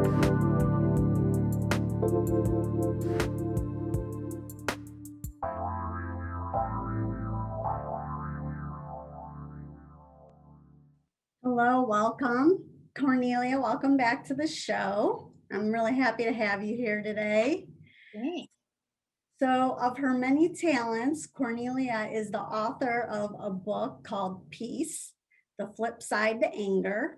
Hello, welcome. Cornelia, welcome back to the show. I'm really happy to have you here today. Thanks. So, of her many talents, Cornelia is the author of a book called Peace, The Flip Side to Anger,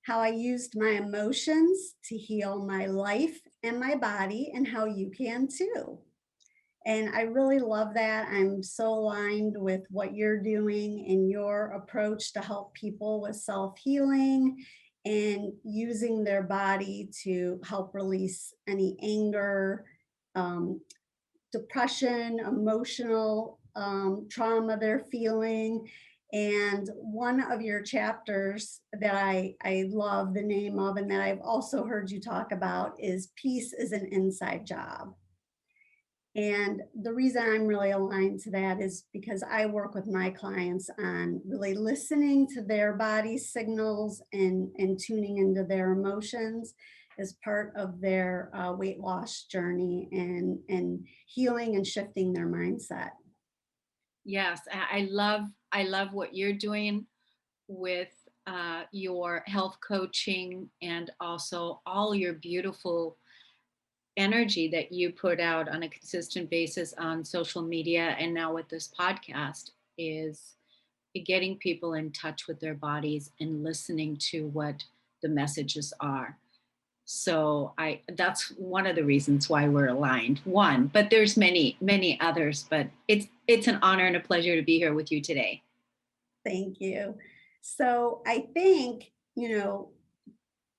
How I Used My Emotions to Heal My Life and My Body, and how you can too. And I really love that. I'm so aligned with what you're doing and your approach to help people with self-healing and using their body to help release any anger, um, depression, emotional trauma they're feeling. And one of your chapters that I love the name of, and that I've also heard you talk about, is Peace is an Inside Job. And the reason I'm really aligned to that is because I work with my clients on really listening to their body signals and tuning into their emotions as part of their weight loss journey and healing and shifting their mindset. Yes, I love what you're doing with your health coaching and also all your beautiful energy that you put out on a consistent basis on social media and now with this podcast is getting people in touch with their bodies and listening to what the messages are. So I that's one of the reasons why we're aligned. One, but there's many others, but it's an honor and a pleasure to be here with you today. Thank you. So I think,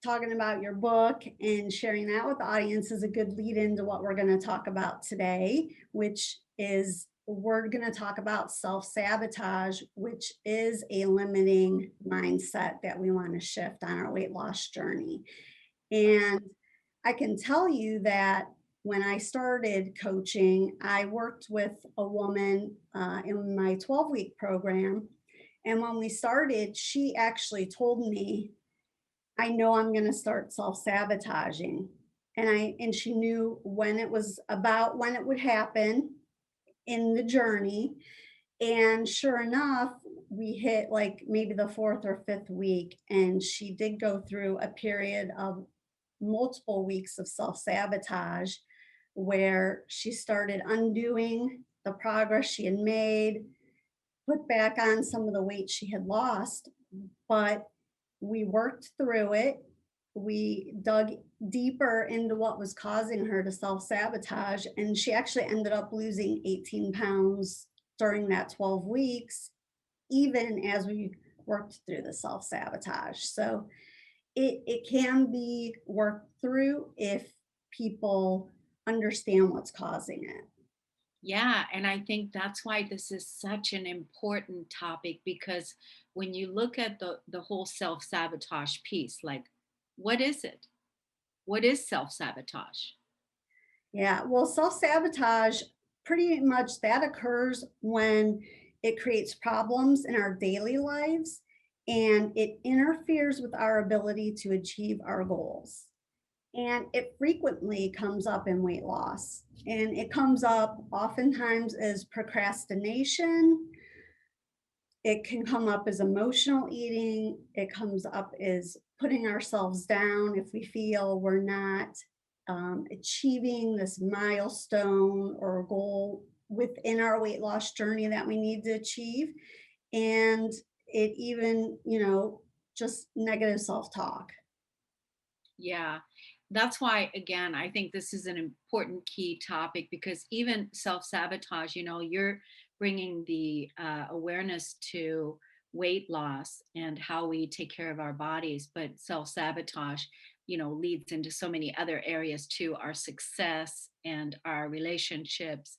talking about your book and sharing that with the audience is a good lead into what we're going to talk about today, which is we're going to talk about self-sabotage, which is a limiting mindset that we want to shift on our weight loss journey. And I can tell you that when I started coaching, I worked with a woman in my 12-week program. And when we started, she actually told me, I know I'm going to start self-sabotaging. And she knew when it was about when it would happen in the journey. And sure enough, we hit like maybe the fourth or fifth week, and she did go through a period of multiple weeks of self-sabotage where she started undoing the progress she had made, put back on some of the weight she had lost, but we worked through it. We dug deeper into what was causing her to self sabotage, and she actually ended up losing 18 pounds during that 12 weeks, even as we worked through the self sabotage. So it can be worked through if people understand what's causing it. Yeah, and I think that's why this is such an important topic because when you look at the whole self-sabotage piece, like what is it? What is self-sabotage? Yeah, well, self sabotage pretty much that occurs when it creates problems in our daily lives and it interferes with our ability to achieve our goals. And it frequently comes up in weight loss. And it comes up oftentimes as procrastination. It can come up as emotional eating. It comes up as putting ourselves down if we feel we're not achieving this milestone or goal within our weight loss journey that we need to achieve. And it even, just negative self talk. Yeah, that's why, again, I think this is an important key topic because even self sabotage, you're bringing the awareness to weight loss and how we take care of our bodies. But self sabotage, leads into so many other areas too, our success and our relationships,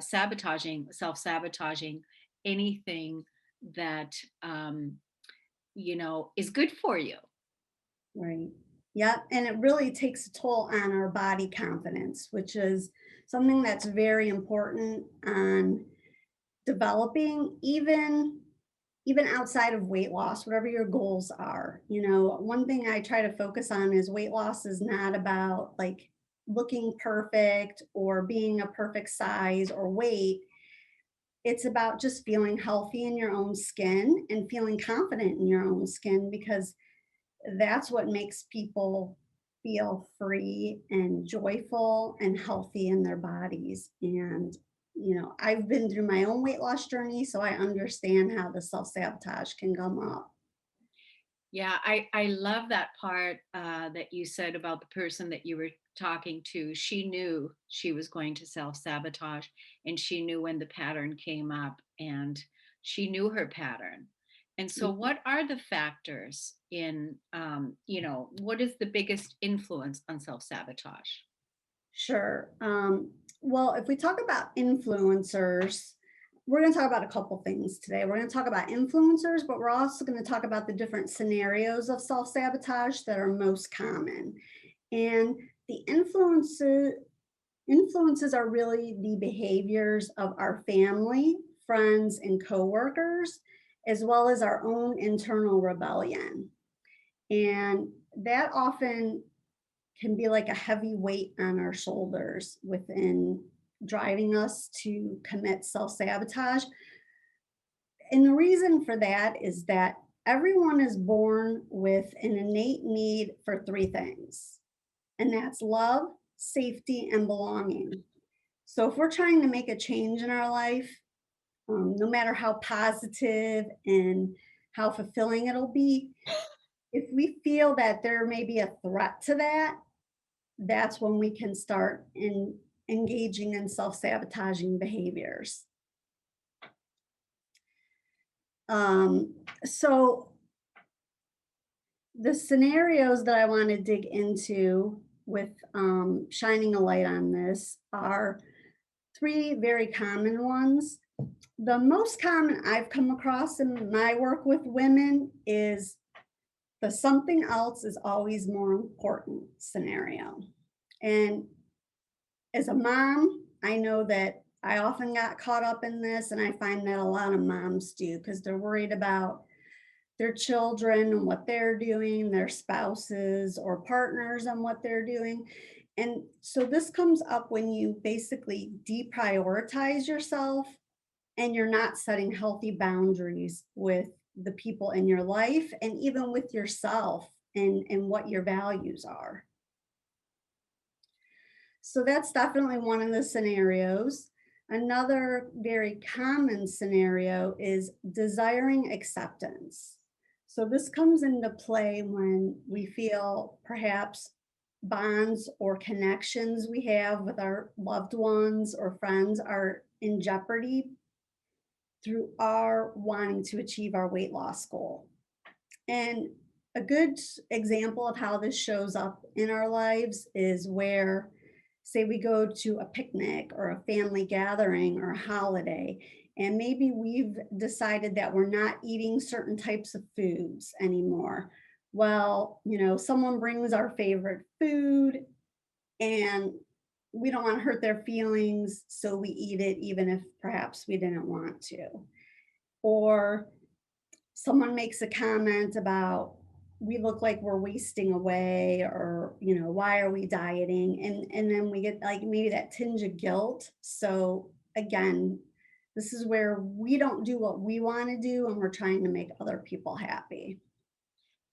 self sabotaging anything that, is good for you. Right. Yeah. And it really takes a toll on our body confidence, which is something that's very important on developing, even even outside of weight loss, whatever your goals are. One thing I try to focus on is weight loss is not about like looking perfect or being a perfect size or weight. It's about just feeling healthy in your own skin and feeling confident in your own skin, because that's what makes people feel free and joyful and healthy in their bodies. And, I've been through my own weight loss journey, so I understand how the self sabotage can come up. Yeah, I love that part that you said about the person that you were talking to. She knew she was going to self sabotage, and she knew when the pattern came up, and she knew her pattern. And so, what are the factors in, what is the biggest influence on self sabotage? Sure. Well, if we talk about influencers, we're going to talk about a couple things today. We're going to talk about influencers, but we're also going to talk about the different scenarios of self sabotage that are most common. And the influences are really the behaviors of our family, friends, and coworkers, as well as our own internal rebellion. And that often can be like a heavy weight on our shoulders within driving us to commit self sabotage. And the reason for that is that everyone is born with an innate need for three things, and that's love, safety, and belonging. So if we're trying to make a change in our life, no matter how positive and how fulfilling it'll be, if we feel that there may be a threat to that, that's when we can start in engaging in self-sabotaging behaviors. So the scenarios that I want to dig into with shining a light on this are three very common ones. The most common I've come across in my work with women is the something else is always more important scenario. And as a mom, I know that I often got caught up in this, and I find that a lot of moms do because they're worried about their children and what they're doing, their spouses or partners and what they're doing. And so this comes up when you basically deprioritize yourself and you're not setting healthy boundaries with the people in your life and even with yourself and what your values are. So that's definitely one of the scenarios. Another very common scenario is desiring acceptance. So this comes into play when we feel perhaps bonds or connections we have with our loved ones or friends are in jeopardy through our wanting to achieve our weight loss goal. And a good example of how this shows up in our lives is where, say, we go to a picnic or a family gathering or a holiday, and maybe we've decided that we're not eating certain types of foods anymore. Well, someone brings our favorite food and we don't want to hurt their feelings, so we eat it even if perhaps we didn't want to. Or someone makes a comment about we look like we're wasting away, or why are we dieting, and then we get like maybe that tinge of guilt. So again, this is where we don't do what we want to do and we're trying to make other people happy.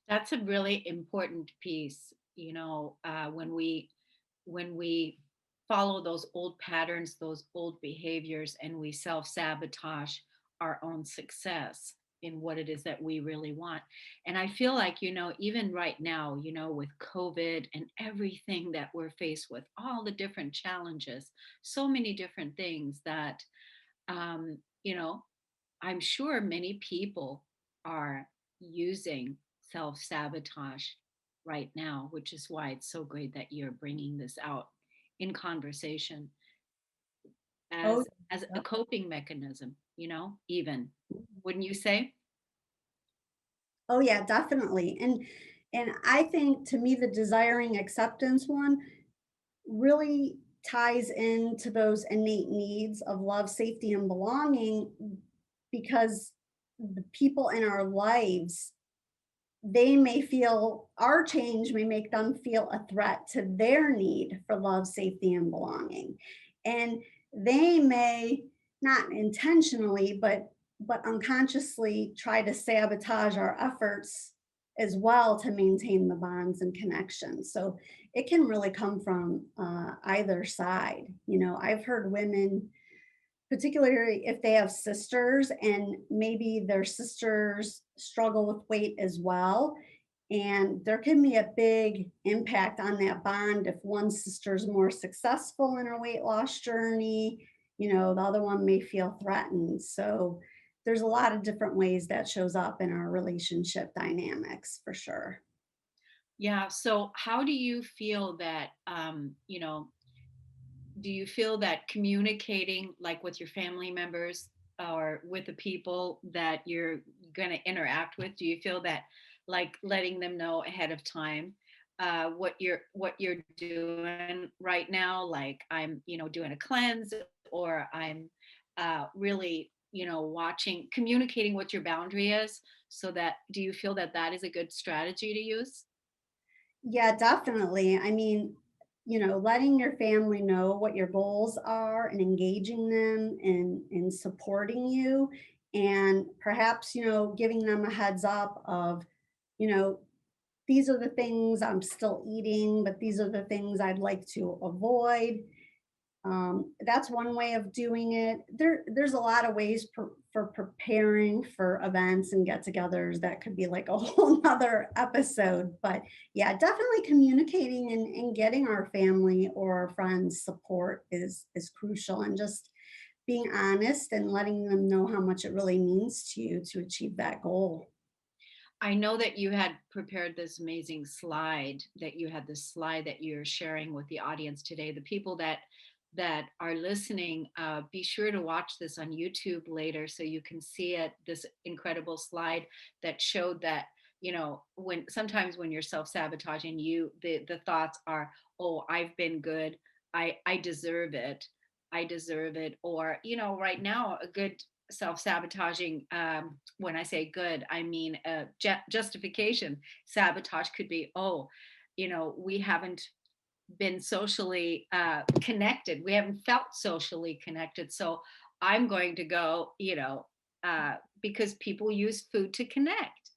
That's a really important piece, when we follow those old patterns, those old behaviors, and we self-sabotage our own success in what it is that we really want. And I feel like, even right now, with COVID and everything that we're faced with, all the different challenges, so many different things that um, you know, I'm sure many people are using self sabotage right now, which is why it's so great that you're bringing this out in conversation Oh, as a yep. coping mechanism, even. Wouldn't you say? Oh yeah, definitely. And I think, to me, the desiring acceptance one really ties into those innate needs of love, safety, and belonging, because the people in our lives, they may feel our change may make them feel a threat to their need for love, safety, and belonging. And they may not intentionally, but unconsciously try to sabotage our efforts as well to maintain the bonds and connections. So it can really come from either side. I've heard women, particularly if they have sisters and maybe their sisters struggle with weight as well. And there can be a big impact on that bond if one sister is more successful in her weight loss journey, the other one may feel threatened. So there's a lot of different ways that shows up in our relationship dynamics for sure. Yeah. So how do you feel that, do you feel that communicating like with your family members or with the people that you're going to interact with, do you feel that like letting them know ahead of time what you're doing right now, like I'm doing a cleanse, or I'm really watching, communicating what your boundary is, so that, do you feel that that is a good strategy to use? Yeah, definitely. I mean, letting your family know what your goals are and engaging them in supporting you, and perhaps, giving them a heads up of, you know, these are the things I'm still eating, but these are the things I'd like to avoid. That's one way of doing it. There's a lot of ways for preparing for events and get-togethers that could be like a whole nother episode. But yeah, definitely communicating and getting our family or our friends support is crucial, and just being honest and letting them know how much it really means to you to achieve that goal. I know that you had prepared this amazing slide, that you had this slide that you're sharing with the audience today. The people that are listening, be sure to watch this on YouTube later so you can see it. This incredible slide that showed that, when sometimes when you're self-sabotaging, the thoughts are, oh, I've been good, I deserve it, I deserve it. Or, right now, a good self-sabotaging, when I say good, I mean justification. Sabotage could be, oh, we haven't been socially connected, we haven't felt socially connected, so I'm going to go, because people use food to connect.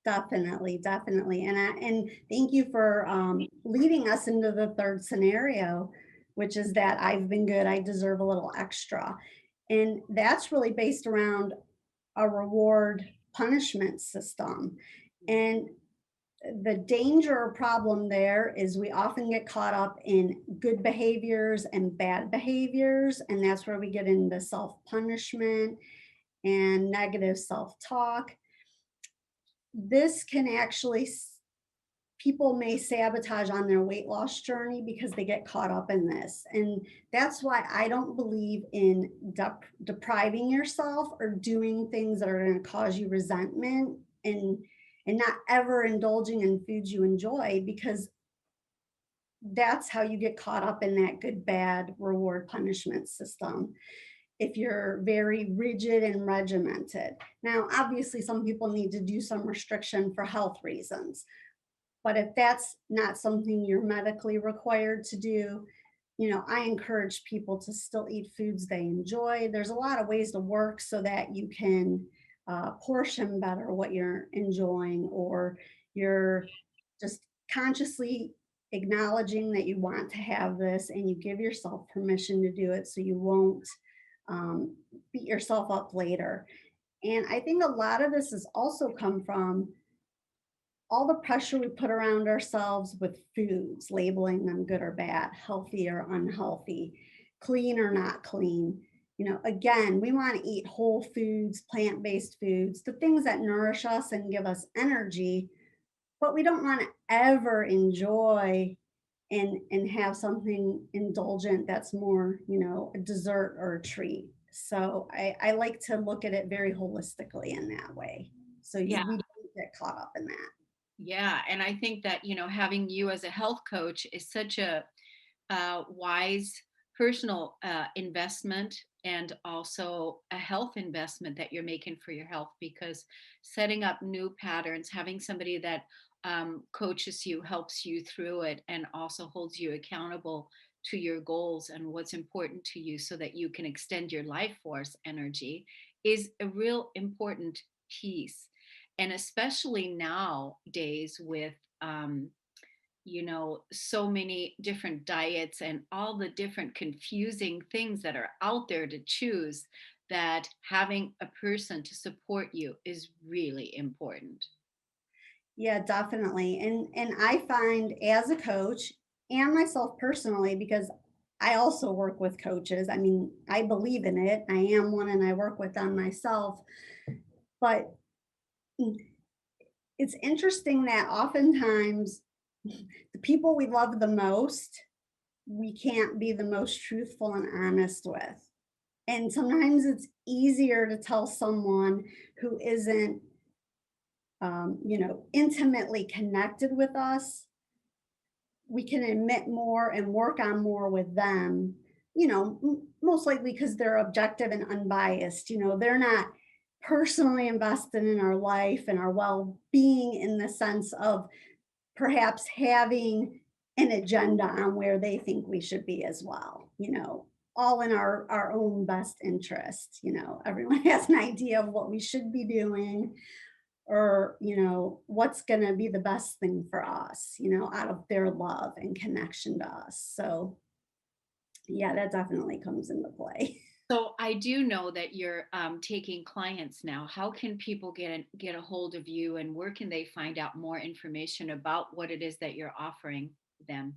Definitely, definitely. And thank you for leading us into the third scenario, which is that I've been good, I deserve a little extra. And that's really based around a reward punishment system. And the danger or problem there is we often get caught up in good behaviors and bad behaviors. And that's where we get into self punishment and negative self talk. This can actually, people may sabotage on their weight loss journey because they get caught up in this. And that's why I don't believe in depriving yourself or doing things that are going to cause you resentment, and not ever indulging in foods you enjoy, because that's how you get caught up in that good bad reward punishment system if you're very rigid and regimented. Now obviously some people need to do some restriction for health reasons, but if that's not something you're medically required to do, I encourage people to still eat foods they enjoy. There's a lot of ways to work so that you can portion better what you're enjoying, or you're just consciously acknowledging that you want to have this and you give yourself permission to do it so you won't beat yourself up later. And I think a lot of this has also come from all the pressure we put around ourselves with foods, labeling them good or bad, healthy or unhealthy, clean or not clean. Again, we want to eat whole foods, plant based foods, the things that nourish us and give us energy, but we don't want to ever enjoy and have something indulgent that's more, a dessert or a treat. So I like to look at it very holistically in that way. So Yeah. we don't get caught up in that. Yeah, and I think that, having you as a health coach is such a wise personal investment and also a health investment that you're making for your health, because setting up new patterns, having somebody that coaches you, helps you through it, and also holds you accountable to your goals and what's important to you so that you can extend your life force energy is a real important piece. And especially nowadays with so many different diets and all the different confusing things that are out there to choose, that having a person to support you is really important. Yeah, definitely. And I find as a coach and myself personally, because I also work with coaches. I mean, I believe in it. I am one and I work with them myself. But it's interesting that oftentimes the people we love the most, we can't be the most truthful and honest with. And sometimes it's easier to tell someone who isn't, intimately connected with us. We can admit more and work on more with them, most likely because they're objective and unbiased. They're not personally invested in our life and our well being in the sense of perhaps having an agenda on where they think we should be as well, all in our own best interest. Everyone has an idea of what we should be doing, or what's going to be the best thing for us, out of their love and connection to us. So yeah, that definitely comes into play. So I do know that you're taking clients now. How can people get a hold of you, and where can they find out more information about what it is that you're offering them?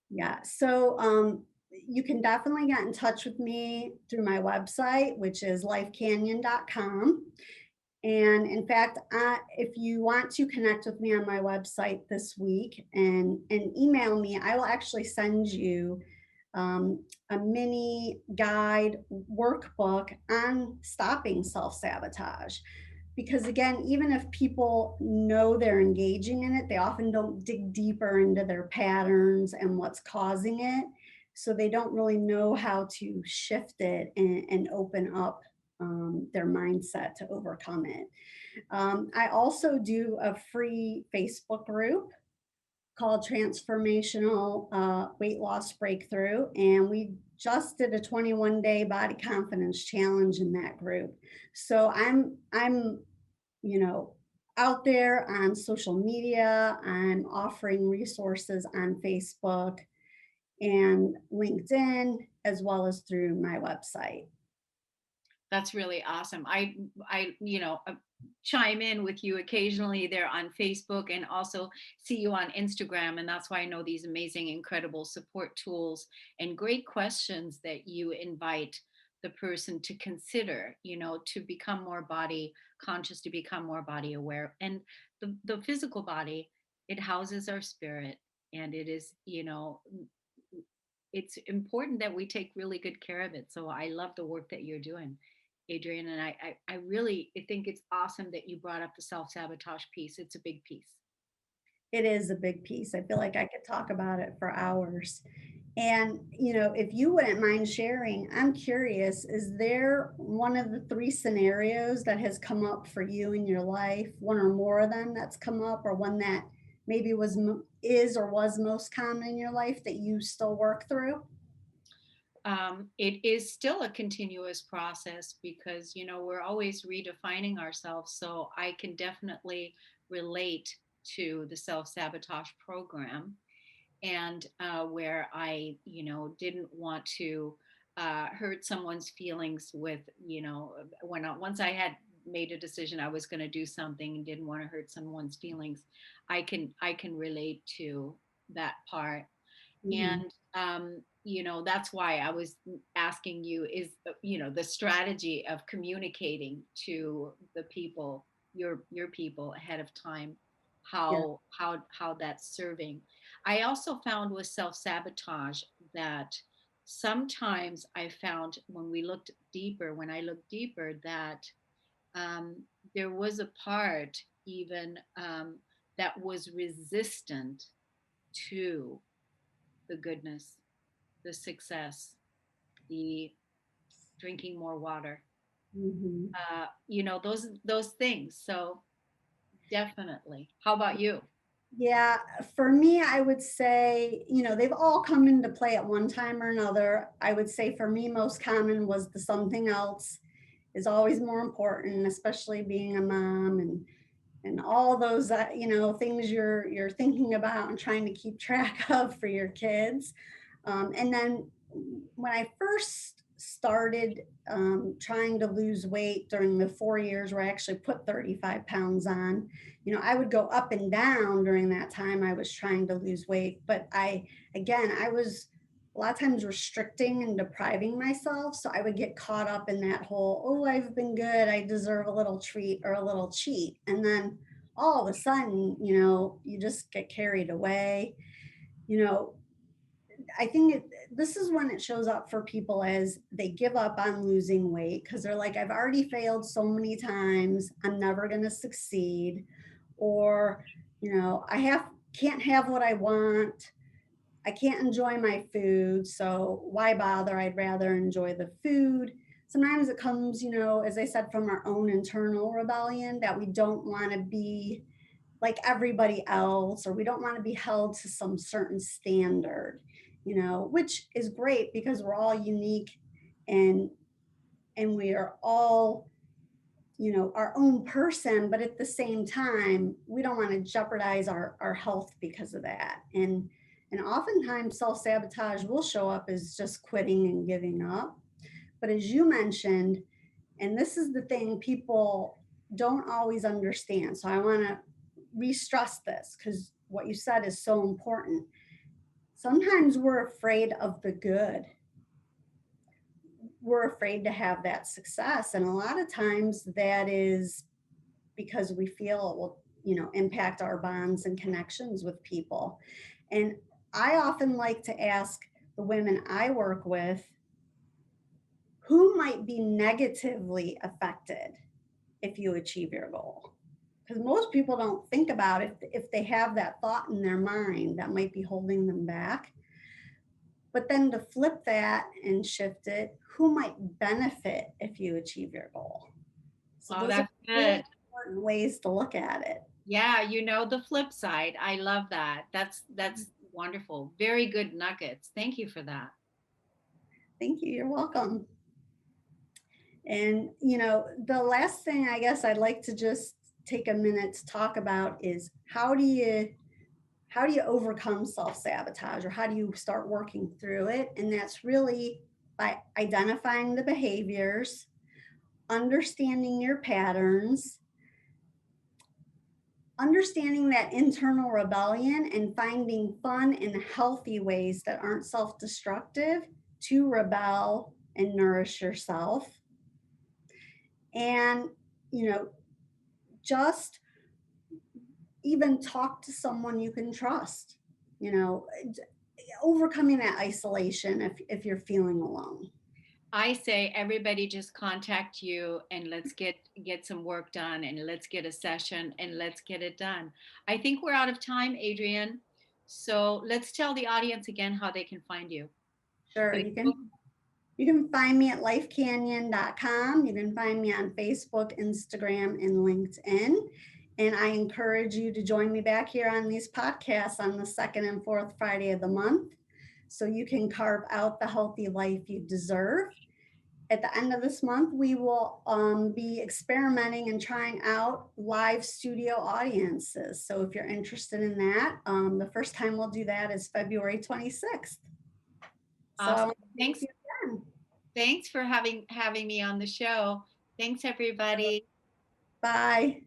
Yeah, so you can definitely get in touch with me through my website, which is lifecanyon.com. And in fact, if you want to connect with me on my website this week and email me, I will actually send you a mini guide workbook on stopping self sabotage. Because again, even if people know they're engaging in it, they often don't dig deeper into their patterns and what's causing it. So they don't really know how to shift it and open up their mindset to overcome it. I also do a free Facebook group called Transformational Weight Loss Breakthrough, and we just did a 21-day body confidence challenge in that group. So I'm you know out there on social media. I'm offering resources on Facebook and LinkedIn, as well as through my website. That's really awesome. Chime in with you occasionally there on Facebook, and also see you on Instagram. And that's why I know these amazing, incredible support tools and great questions that you invite the person to consider, to become more body conscious, to become more body aware. And the physical body, it houses our spirit. And it is, it's important that we take really good care of it. So I love the work that you're doing, Adrienne. And I really think it's awesome that you brought up the self sabotage piece. It's a big piece. It is a big piece. I feel like I could talk about it for hours. And, if you wouldn't mind sharing, I'm curious, is there one of the three scenarios that has come up for you in your life, one or more of them that's come up, or one that maybe is or was most common in your life that you still work through? It is still a continuous process because, we're always redefining ourselves. So I can definitely relate to the self sabotage program, and where I, didn't want to hurt someone's feelings with, once I had made a decision I was going to do something and didn't want to hurt someone's feelings, I can relate to that part. Mhm. And that's why I was asking you, is the strategy of communicating to the people, your people ahead of time, Yeah. how that's serving. I also found with self-sabotage that sometimes I found when I looked deeper, that um, there was a part even that was resistant to the goodness, the success. the drinking more water, Mhm. those things. So definitely. How about you? Yeah, for me, I would say, they've all come into play at one time or another. I would say for me, most common was the something else is always more important, especially being a mom and all those things you're thinking about and trying to keep track of for your kids. And then when I first started trying to lose weight during the 4 years where I actually put 35 pounds on, I would go up and down during that time I was trying to lose weight. But I was a lot of times restricting and depriving myself. So I would get caught up in that whole, oh, I've been good, I deserve a little treat or a little cheat. And then all of a sudden, you just get carried away. You know, I think this is when it shows up for people as they give up on losing weight because they're like, I've already failed so many times, I'm never going to succeed. Or, I can't have what I want. I can't enjoy my food. So why bother? I'd rather enjoy the food. Sometimes it comes, as I said, from our own internal rebellion that we don't want to be like everybody else, or we don't want to be held to some certain standard, which is great because we're all unique and we are all, our own person, but at the same time, we don't want to jeopardize our health because of that. And oftentimes self-sabotage will show up as just quitting and giving up. But as you mentioned, and this is the thing people don't always understand. So I want to re-stress this because what you said is so important. Sometimes we're afraid of the good. We're afraid to have that success. And a lot of times that is because we feel it will, impact our bonds and connections with people. And I often like to ask the women I work with who might be negatively affected if you achieve your goal. Because most people don't think about it if they have that thought in their mind that might be holding them back. But then to flip that and shift it, who might benefit if you achieve your goal? So Oh, those are that's really good. important ways to look at it. Yeah, the flip side. I love that. That's wonderful. Very good nuggets. Thank you for that. Thank you. You're welcome. And, the last thing I guess I'd like to just take a minute to talk about is how do you overcome self-sabotage or how do you start working through it? And that's really by identifying the behaviors, understanding your patterns, understanding that internal rebellion, and finding fun and healthy ways that aren't self-destructive to rebel and nourish yourself. And, you know, just even talk to someone you can trust, you know, overcoming that isolation if you're feeling alone. I say everybody just contact you and let's get some work done and let's get a session and let's get it done. I think we're out of time, Adrienne. So let's tell the audience again how they can find you. Sure, Facebook. you can find me at lifecanyon.com. You can find me on Facebook, Instagram, and LinkedIn. And I encourage you to join me back here on these podcasts on the second and fourth Friday of the month so you can carve out the healthy life you deserve. At the end of this month, we will be experimenting and trying out live studio audiences. So if you're interested in that, the first time we'll do that is February 26th. So I Awesome. want to thank Thanks. you again. Thanks for having me on the show. Thanks everybody. Bye.